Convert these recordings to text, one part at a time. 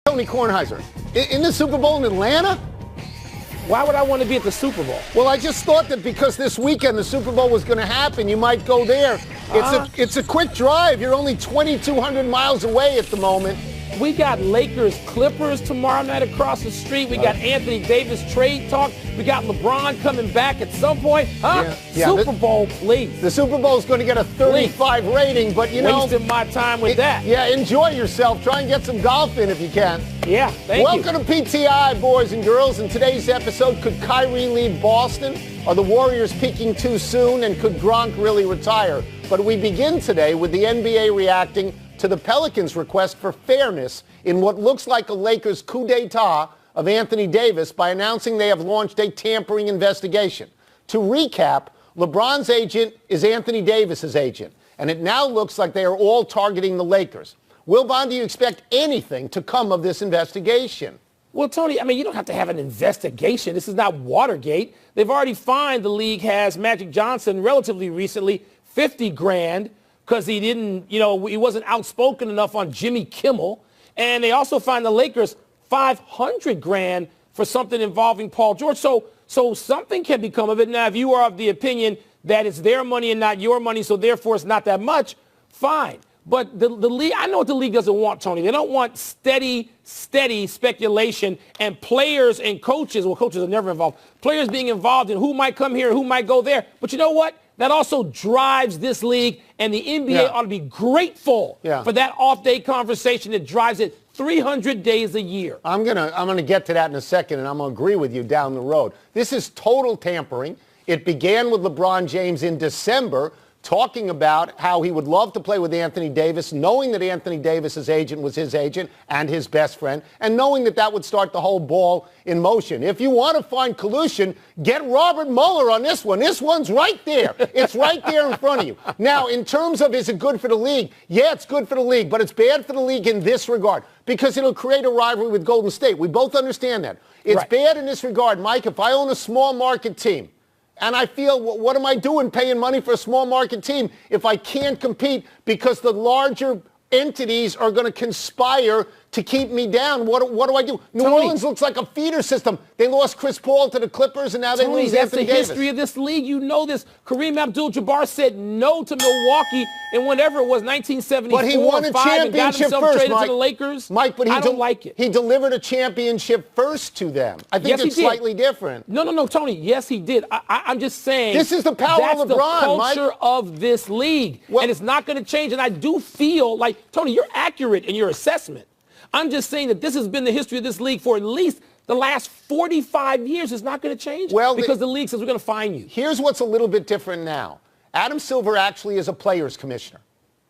Tony Kornheiser, in the Super Bowl in Atlanta? Why would I want to be at the Super Bowl? Well, I just thought that because this weekend the Super Bowl was going to happen, you might go there. It's a quick drive. You're only 2,200 miles away at the moment. We got Lakers-Clippers tomorrow night across the street. We got Anthony Davis trade talk. We got LeBron coming back at some point. Yeah, Super Bowl, please. The Super Bowl is going to get a 35 rating, but you know. Wasting my time with that. Yeah, enjoy yourself. Try and get some golf in if you can. Yeah, thank you. Welcome to PTI, boys and girls. In today's episode, could Kyrie leave Boston? Are the Warriors peaking too soon? And could Gronk really retire? But we begin today with the NBA reacting to the Pelicans' request for fairness in what looks like a Lakers coup d'etat of Anthony Davis by announcing they have launched a tampering investigation. To recap, LeBron's agent is Anthony Davis's agent, and it now looks like they are all targeting the Lakers. Wilbon, do you expect anything to come of this investigation? Well, Tony, I mean, you don't have to have an investigation. This is not Watergate. They've already fined, the league has, Magic Johnson relatively recently, $50,000 because he didn't, he wasn't outspoken enough on Jimmy Kimmel. And they also fined the Lakers $500,000 for something involving Paul George. So something can become of it. Now, if you are of the opinion that it's their money and not your money, so therefore it's not that much, fine. But the league, I know what the league doesn't want, Tony. They don't want steady speculation and players and coaches, well, coaches are never involved, players being involved in who might come here, who might go there. But you know what? That also drives this league, and the NBA ought to be grateful for that off-day conversation that drives it 300 days a year. I'm gonna get to that in a second, and I'm going to agree with you down the road. This is total tampering. It began with LeBron James in December talking about how he would love to play with Anthony Davis, knowing that Anthony Davis's agent was his agent and his best friend, and knowing that that would start the whole ball in motion. If you want to find collusion, get Robert Mueller on this one. This one's right there. It's right there in front of you. Now, in terms of is it good for the league? Yeah, it's good for the league, but it's bad for the league in this regard because it'll create a rivalry with Golden State. We both understand that. It's bad in this regard, Mike. If I own a small market team, and I feel, what am I doing paying money for a small market team if I can't compete because the larger entities are going to conspire to keep me down? What do I do? New Orleans looks like a feeder system. They lost Chris Paul to the Clippers, and now they lose Anthony Davis. That's the history of this league. You know this. Kareem Abdul-Jabbar said no to Milwaukee in whatever it was, 1974. But he won a championship first, Mike. To the Lakers. Mike, but I don't like it. He delivered a championship first to them. I think it's slightly different. No, Tony. Yes, he did. I'm just saying. This is the power of LeBron, Mike. That's the culture of this league, and it's not going to change. And I do feel like, Tony, you're accurate in your assessment. I'm just saying that this has been the history of this league for at least the last 45 years. It's not going to change because the league says we're going to fine you. Here's what's a little bit different now. Adam Silver actually is a players commissioner.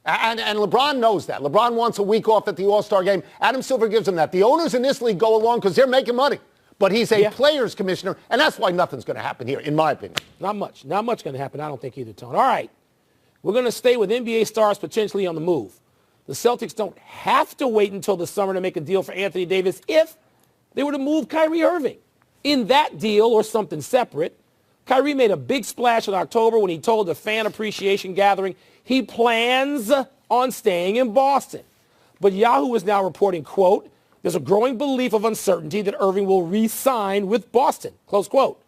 And LeBron knows that. LeBron wants a week off at the All-Star game. Adam Silver gives him that. The owners in this league go along because they're making money. But he's a players commissioner, and that's why nothing's going to happen here, in my opinion. Not much going to happen, I don't think either, Tony. All right. We're going to stay with NBA stars potentially on the move. The Celtics don't have to wait until the summer to make a deal for Anthony Davis if they were to move Kyrie Irving. In that deal or something separate, Kyrie made a big splash in October when he told the fan appreciation gathering he plans on staying in Boston. But Yahoo is now reporting, quote, there's a growing belief of uncertainty that Irving will re-sign with Boston, close quote.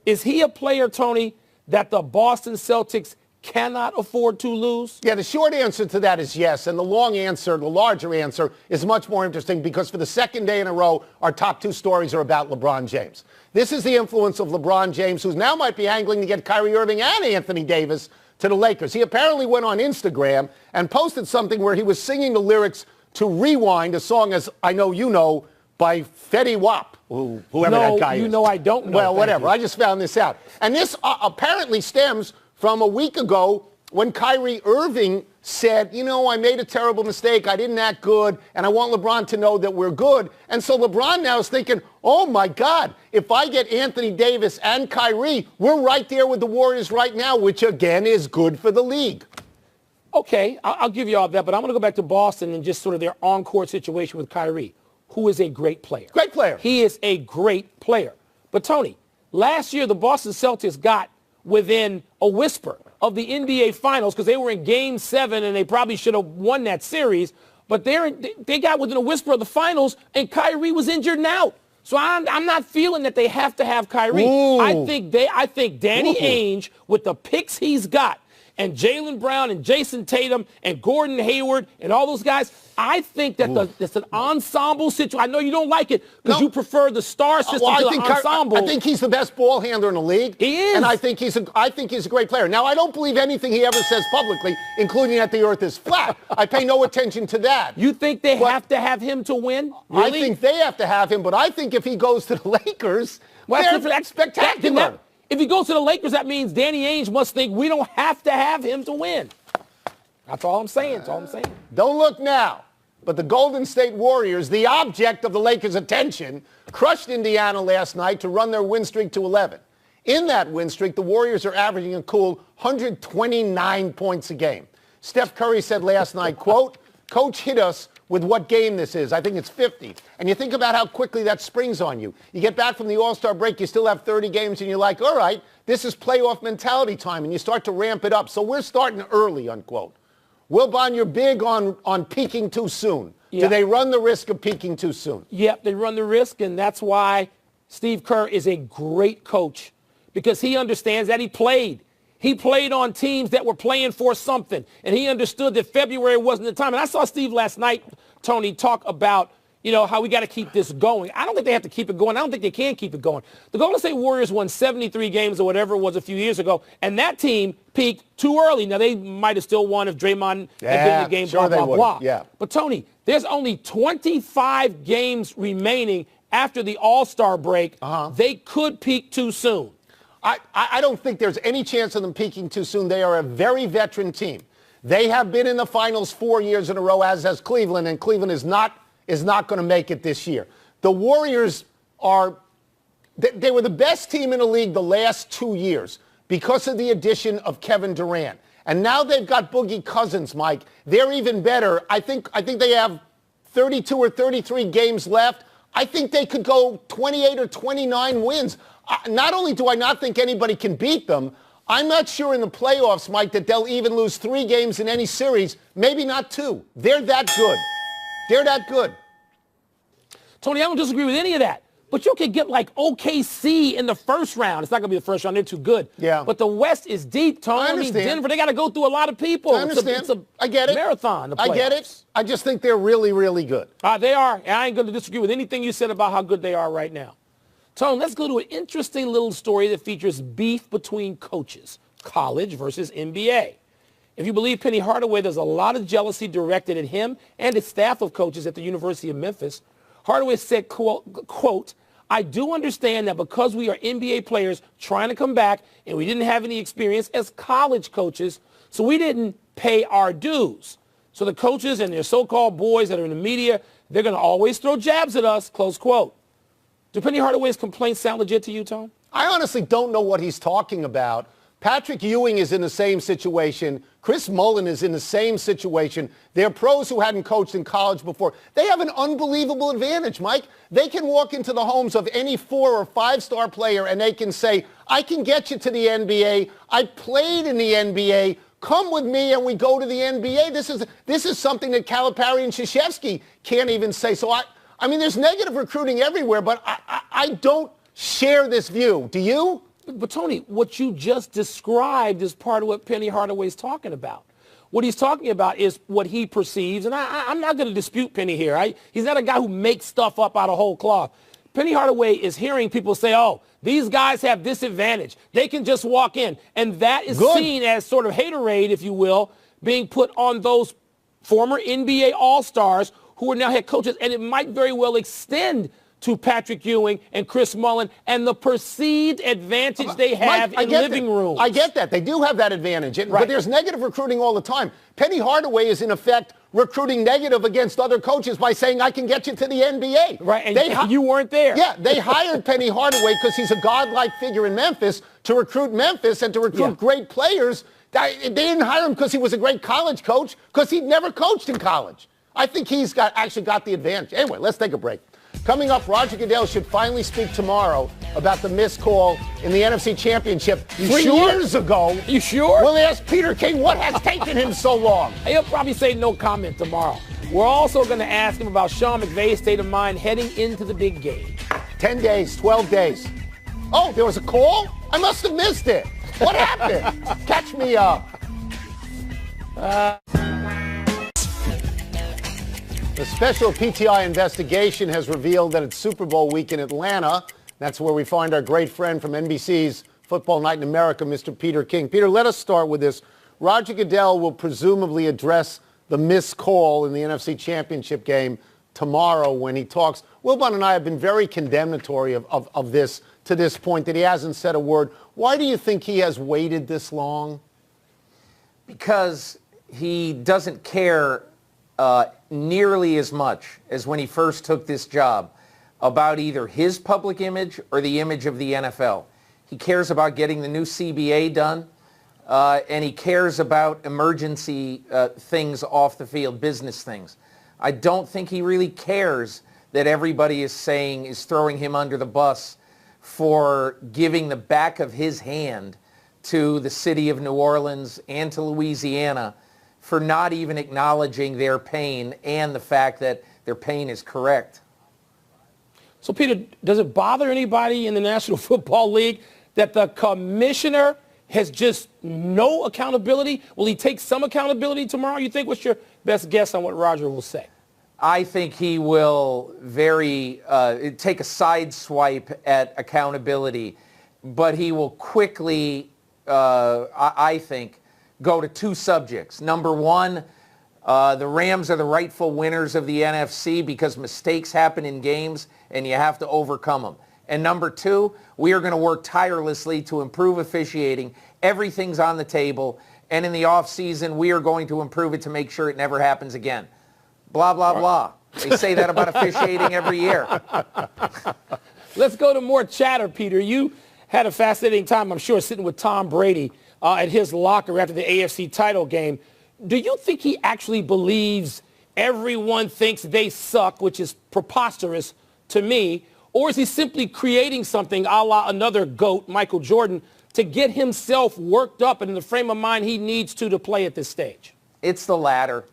Is he a player, Tony, that the Boston Celtics cannot afford to lose? Yeah, the short answer to that is yes. And the long answer, the larger answer, is much more interesting because for the second day in a row, our top two stories are about LeBron James. This is the influence of LeBron James, who now might be angling to get Kyrie Irving and Anthony Davis to the Lakers. He apparently went on Instagram and posted something where he was singing the lyrics to Rewind, a song, as I know you know, by Fetty Wap, whoever that guy is. You know I don't know. Well, whatever. I just found this out. And this apparently stems from a week ago when Kyrie Irving said, I made a terrible mistake. I didn't act good, and I want LeBron to know that we're good. And so LeBron now is thinking, oh, my God, if I get Anthony Davis and Kyrie, we're right there with the Warriors right now, which, again, is good for the league. Okay, I'll give you all that, but I'm going to go back to Boston and just sort of their on-court situation with Kyrie, who is a great player. Great player. He is a great player. But, Tony, last year the Boston Celtics got within a whisper of the NBA Finals because they were in Game 7 and they probably should have won that series But they got within a whisper of the finals, and Kyrie was injured and out. So I'm not feeling that they have to have Kyrie. Ooh. I think Danny Ainge, with the picks he's got, and Jaylen Brown and Jason Tatum and Gordon Hayward and all those guys, I think that it's an ensemble situation. I know you don't like it because you prefer the star system to the ensemble. I think he's the best ball handler in the league. He is. And I think he's a great player. Now, I don't believe anything he ever says publicly, including that the earth is flat. I pay no attention to that. You think they have to have him to win? Really? I think they have to have him, but I think if he goes to the Lakers, that's spectacular. If he goes to the Lakers, that means Danny Ainge must think we don't have to have him to win. That's all I'm saying. Don't look now. But the Golden State Warriors, the object of the Lakers' attention, crushed Indiana last night to run their win streak to 11. In that win streak, the Warriors are averaging a cool 129 points a game. Steph Curry said last night, quote, "Coach hit us with what game this is. I think it's 50. And you think about how quickly that springs on you. You get back from the All-Star break, you still have 30 games, and you're like, all right, this is playoff mentality time, and you start to ramp it up. So we're starting early, unquote. Wilbon, you're big on peaking too soon. Yeah. Do they run the risk of peaking too soon? Yep, they run the risk, and that's why Steve Kerr is a great coach, because he understands that he played. He played on teams that were playing for something, and he understood that February wasn't the time. And I saw Steve last night, Tony, talk about, how we got to keep this going. I don't think they have to keep it going. I don't think they can keep it going. The Golden State Warriors won 73 games or whatever it was a few years ago, and that team peaked too early. Now, they might have still won if Draymond had been in the game, sure, blah, blah, blah. Yeah. But, Tony, there's only 25 games remaining after the All-Star break. They could peak too soon. I don't think there's any chance of them peaking too soon. They are a very veteran team. They have been in the finals 4 years in a row, as has Cleveland, and Cleveland is not going to make it this year. The Warriors they were the best team in the league the last 2 years because of the addition of Kevin Durant. And now they've got Boogie Cousins, Mike. They're even better. I think they have 32 or 33 games left. I think they could go 28 or 29 wins. Not only do I not think anybody can beat them, I'm not sure in the playoffs, Mike, that they'll even lose 3 games in any series, maybe not 2. They're that good. They're that good. Tony, I don't disagree with any of that. But you could get like OKC in the first round. It's not going to be the first round. They're too good. Yeah. But the West is deep, Tony. I understand. Denver, they got to go through a lot of people. I understand. I get it. Marathon. I get it. I just think they're really, really good. They are. And I ain't going to disagree with anything you said about how good they are right now. Tony, let's go to an interesting little story that features beef between coaches, college versus NBA. If you believe Penny Hardaway, there's a lot of jealousy directed at him and his staff of coaches at the University of Memphis. Hardaway said, quote, "I do understand that because we are NBA players trying to come back and we didn't have any experience as college coaches, so we didn't pay our dues. So the coaches and their so-called boys that are in the media, they're going to always throw jabs at us," close quote. Do Penny Hardaway's complaints sound legit to you, Tom? I honestly don't know what he's talking about. Patrick Ewing is in the same situation. Chris Mullin is in the same situation. They're pros who hadn't coached in college before. They have an unbelievable advantage, Mike. They can walk into the homes of any 4- or 5-star player and they can say, I can get you to the NBA. I played in the NBA. Come with me and we go to the NBA. This is something that Calipari and Krzyzewski can't even say. So I mean, there's negative recruiting everywhere, but I don't share this view. Do you? But, Tony, what you just described is part of what Penny Hardaway's talking about. What he's talking about is what he perceives, and I'm not going to dispute Penny here. He's not a guy who makes stuff up out of whole cloth. Penny Hardaway is hearing people say, oh, these guys have this advantage. They can just walk in. And that is seen as sort of haterade, if you will, being put on those former NBA All-Stars who are now head coaches, and it might very well extend to Patrick Ewing and Chris Mullin and the perceived advantage they have in living rooms. I get that. They do have that advantage. But there's negative recruiting all the time. Penny Hardaway is, in effect, recruiting negative against other coaches by saying, I can get you to the NBA. Right, and you weren't there. Yeah, they hired Penny Hardaway because he's a godlike figure in Memphis to recruit Memphis and to recruit great players. They didn't hire him because he was a great college coach, because he'd never coached in college. I think he's actually got the advantage. Anyway, let's take a break. Coming up, Roger Goodell should finally speak tomorrow about the missed call in the NFC Championship 3 years ago. You sure? We'll ask Peter King what has taken him so long. He'll probably say no comment tomorrow. We're also going to ask him about Sean McVay's state of mind heading into the big game. 10 days, 12 days. Oh, there was a call? I must have missed it. What happened? Catch me up. The special PTI investigation has revealed that it's Super Bowl week in Atlanta. That's where we find our great friend from NBC's Football Night in America, Mr. Peter King. Peter, let us start with this. Roger Goodell will presumably address the missed call in the NFC Championship game tomorrow when he talks. Wilbon and I have been very condemnatory of this to this point, that he hasn't said a word. Why do you think he has waited this long? Because he doesn't care nearly as much as when he first took this job about either his public image or the image of the NFL. He cares about getting the new CBA done, and he cares about emergency things off the field, business things. I don't think he really cares that everybody is throwing him under the bus for giving the back of his hand to the city of New Orleans and to Louisiana for not even acknowledging their pain and the fact that their pain is correct. So, Peter, does it bother anybody in the National Football League that the commissioner has just no accountability? Will he take some accountability tomorrow, you think? What's your best guess on what Roger will say? I think he will take a side swipe at accountability, but he will quickly, I think, go to two subjects. Number one, the Rams are the rightful winners of the NFC because mistakes happen in games and you have to overcome them. And number two, we are going to work tirelessly to improve officiating. Everything's on the table. And in the offseason, we are going to improve it to make sure it never happens again. Blah, blah, blah. They say that about officiating every year. Let's go to more chatter, Peter. You had a fascinating time, I'm sure, sitting with Tom Brady at his locker after the AFC title game. Do you think he actually believes everyone thinks they suck, which is preposterous to me, or is he simply creating something a la another GOAT, Michael Jordan, to get himself worked up and in the frame of mind he needs to play at this stage? It's the latter.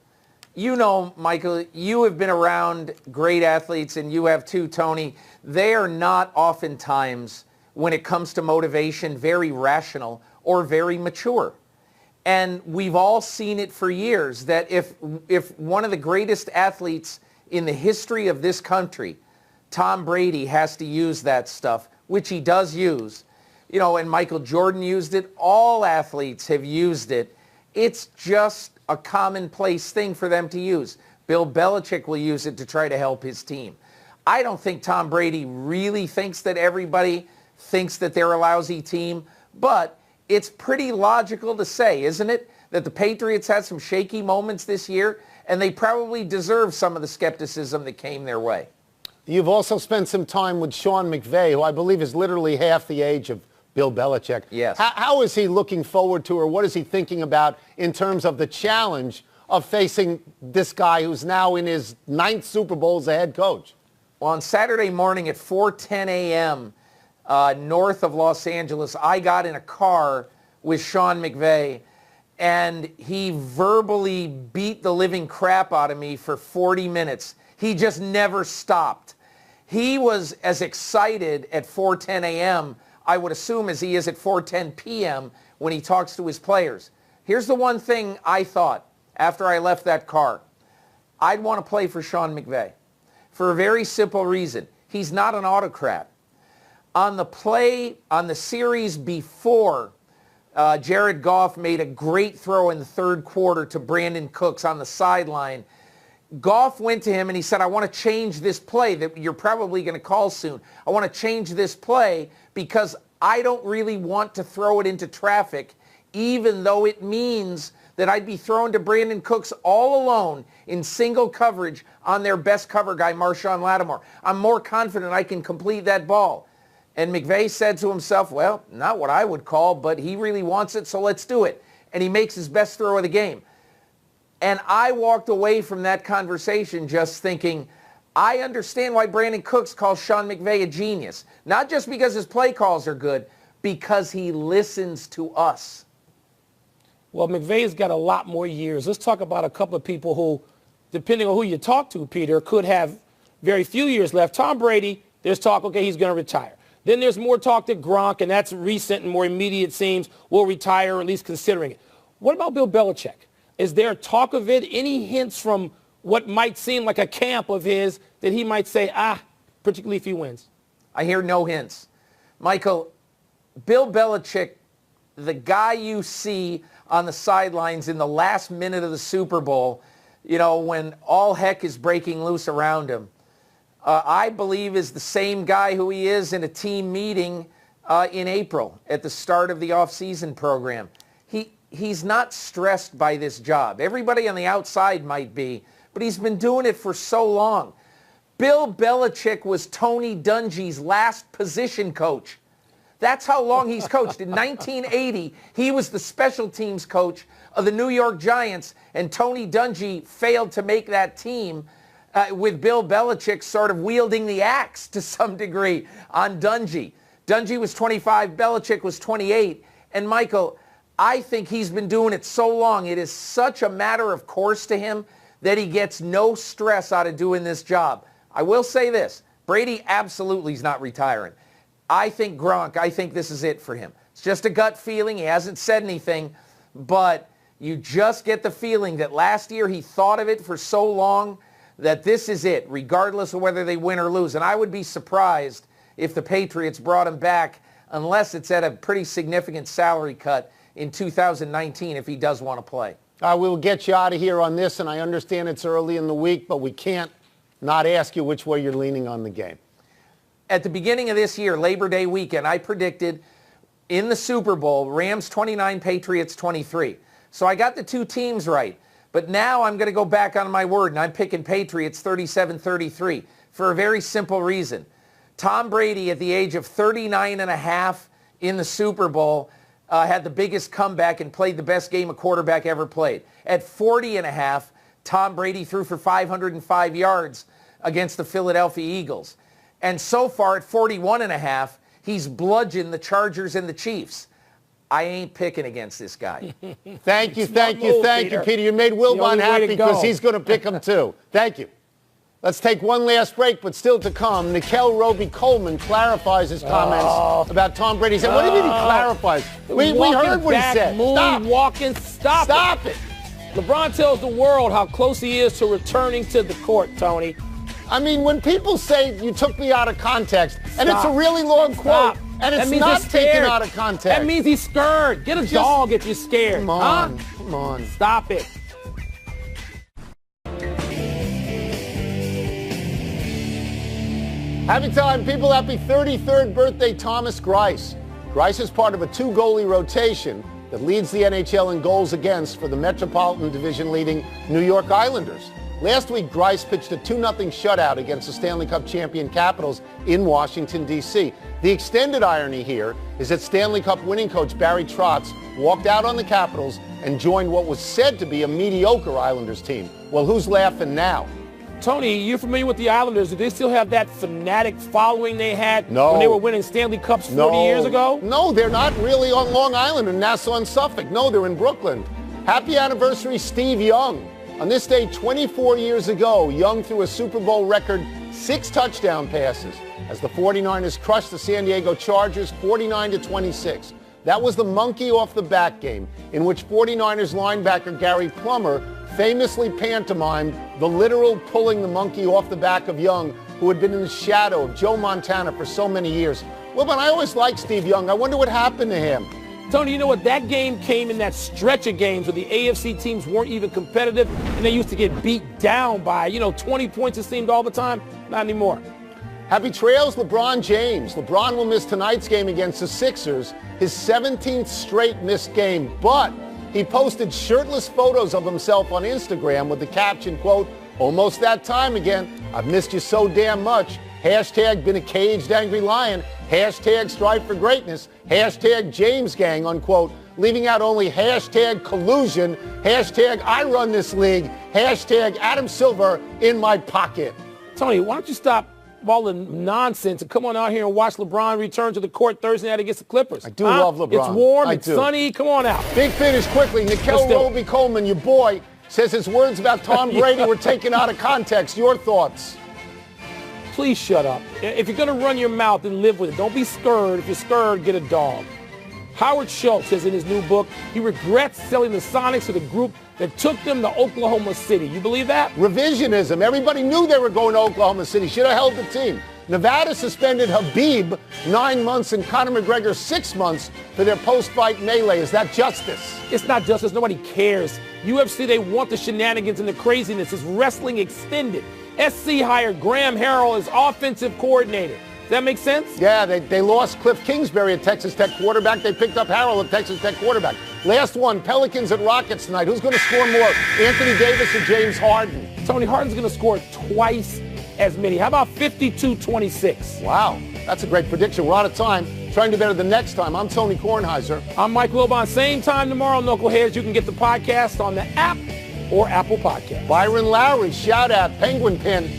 You know, Michael, you have been around great athletes, and you have too, Tony. They are not oftentimes, when it comes to motivation, very rational or very mature. And we've all seen it for years that if one of the greatest athletes in the history of this country, Tom Brady, has to use that stuff, which he does use, you know, and Michael Jordan used it, all athletes have used it. It's just a commonplace thing for them to use. Bill Belichick will use it to try to help his team. I don't think Tom Brady really thinks that everybody thinks that they're a lousy team, but it's pretty logical to say, isn't it, that the Patriots had some shaky moments this year, and they probably deserve some of the skepticism that came their way. You've also spent some time with Sean McVay, who I believe is literally half the age of Bill Belichick. Yes. How is he looking forward to, or what is he thinking about in terms of the challenge of facing this guy who's now in his 9th Super Bowl as a head coach? Well, on Saturday morning at 4:10 a.m., north of Los Angeles, I got in a car with Sean McVay, and he verbally beat the living crap out of me for 40 minutes. He just never stopped. He was as excited at 4:10 a.m., I would assume, as he is at 4:10 p.m. when he talks to his players. Here's the one thing I thought after I left that car. I'd want to play for Sean McVay for a very simple reason. He's not an autocrat. On the series before, Jared Goff made a great throw in the third quarter to Brandon Cooks on the sideline. Goff went to him and he said, I want to change this play that you're probably going to call soon. I want to change this play because I don't really want to throw it into traffic, even though it means that I'd be thrown to Brandon Cooks all alone in single coverage on their best cover guy, Marshawn Lattimore. I'm more confident I can complete that ball. And McVay said to himself, well, not what I would call, but he really wants it, so let's do it. And he makes his best throw of the game. And I walked away from that conversation just thinking, I understand why Brandon Cooks calls Sean McVay a genius. Not just because his play calls are good, because he listens to us. Well, McVay's got a lot more years. Let's talk about a couple of people who depending on who you talk to, Peter, could have very few years left. Tom Brady, there's talk, okay, he's going to retire. Then there's more talk that Gronk, and that's recent and more immediate, seems, will retire, or at least considering it. What about Bill Belichick? Is there talk of it? Any hints from what might seem like a camp of his that he might say, particularly if he wins? I hear no hints. Michael, Bill Belichick, the guy you see on the sidelines in the last minute of the Super Bowl, you know, when all heck is breaking loose around him, I believe is the same guy who he is in a team meeting in April at the start of the offseason program. He's not stressed by this job. Everybody on the outside might be, but he's been doing it for so long. Bill Belichick was Tony Dungy's last position coach. That's how long he's coached. In 1980, he was the special teams coach of the New York Giants, and Tony Dungy failed to make that team with Bill Belichick sort of wielding the axe to some degree on Dungy. Dungy was 25, Belichick was 28. And Michael, I think he's been doing it so long, it is such a matter of course to him that he gets no stress out of doing this job. I will say this, Brady absolutely is not retiring. I think Gronk, I think this is it for him. It's just a gut feeling. He hasn't said anything, but you just get the feeling that last year he thought of it for so long that this is it, regardless of whether they win or lose. And I would be surprised if the Patriots brought him back unless it's at a pretty significant salary cut in 2019 if he does want to play. We'll get you out of here on this, and I understand it's early in the week, but we can't not ask you which way you're leaning on the game. At the beginning of this year, Labor Day weekend, I predicted in the Super Bowl, Rams 29, Patriots 23. So I got the two teams right. But now I'm going to go back on my word, and I'm picking Patriots 37-33 for a very simple reason. Tom Brady, at the age of 39 and a half in the Super Bowl, had the biggest comeback and played the best game a quarterback ever played. At 40 and a half, Tom Brady threw for 505 yards against the Philadelphia Eagles. And so far at 41 and a half, he's bludgeoned the Chargers and the Chiefs. I ain't picking against this guy. Thank you, Peter. You made Wilbon happy because he's going to pick him too. Thank you. Let's take one last break, but still to come, Nikel Roby-Coleman clarifies his comments about Tom Brady. He said, what do you mean he clarifies? We heard what he said. Stop it. LeBron tells the world how close he is to returning to the court, Tony. I mean, when people say you took me out of context, and it's a really long quote, and it's not taken out of context. That means he's scared. Get a dog if you're scared. Come on. Come on. Stop it. Happy time, people. Happy 33rd birthday, Thomas Grice. Grice is part of a two-goalie rotation that leads the NHL in goals against for the Metropolitan Division leading New York Islanders. Last week, Grice pitched a 2-0 shutout against the Stanley Cup champion Capitals in Washington, D.C. The extended irony here is that Stanley Cup winning coach Barry Trotz walked out on the Capitals and joined what was said to be a mediocre Islanders team. Well, who's laughing now? Tony, you're familiar with the Islanders. Do they still have that fanatic following they had when they were winning Stanley Cups 40 years ago? No, they're not really on Long Island in Nassau and Suffolk. No, they're in Brooklyn. Happy anniversary, Steve Young. On this day 24 years ago, Young threw a Super Bowl record 6 touchdown passes as the 49ers crushed the San Diego Chargers 49-26. That was the monkey off the back game in which 49ers linebacker Gary Plummer famously pantomimed the literal pulling the monkey off the back of Young, who had been in the shadow of Joe Montana for so many years. Well, but I always liked Steve Young. I wonder what happened to him. Tony, you know what? That game came in that stretch of games where the AFC teams weren't even competitive, and they used to get beat down by, 20 points it seemed all the time. Not anymore. Happy trails, LeBron James. LeBron will miss tonight's game against the Sixers, his 17th straight missed game, but he posted shirtless photos of himself on Instagram with the caption, quote, "Almost that time again. I've missed you so damn much. Hashtag been a caged angry lion. Hashtag strive for greatness. Hashtag James gang," unquote, leaving out only hashtag collusion, hashtag I run this league, hashtag Adam Silver in my pocket. Tony, why don't you stop all the nonsense and come on out here and watch LeBron return to the court Thursday night against the Clippers? I do love LeBron. It's warm, it's sunny. Come on out. Big finish quickly. Nikel Roby-Coleman, your boy, says his words about Tom Brady were taken out of context. Your thoughts? Please shut up. If you're going to run your mouth, then live with it. Don't be scared. If you're scared, get a dog. Howard Schultz says in his new book, he regrets selling the Sonics to the group that took them to Oklahoma City. You believe that? Revisionism. Everybody knew they were going to Oklahoma City. Should have held the team. Nevada suspended Habib 9 months and Conor McGregor 6 months for their post-fight melee. Is that justice? It's not justice. Nobody cares. UFC, they want the shenanigans and the craziness. It's wrestling extended. SC hired Graham Harrell as offensive coordinator. Does that make sense? Yeah, they lost Cliff Kingsbury at Texas Tech quarterback. They picked up Harrell at Texas Tech quarterback. Last one, Pelicans at Rockets tonight. Who's going to score more, Anthony Davis or James Harden? Tony Harden's going to score twice as many. How about 52-26? Wow, that's a great prediction. We're out of time. Trying to do better the next time. I'm Tony Kornheiser. I'm Mike Wilbon. Same time tomorrow, Knuckleheads. You can get the podcast on the app or Apple Podcast. Byron Lowry, shout out, Penguin Pin.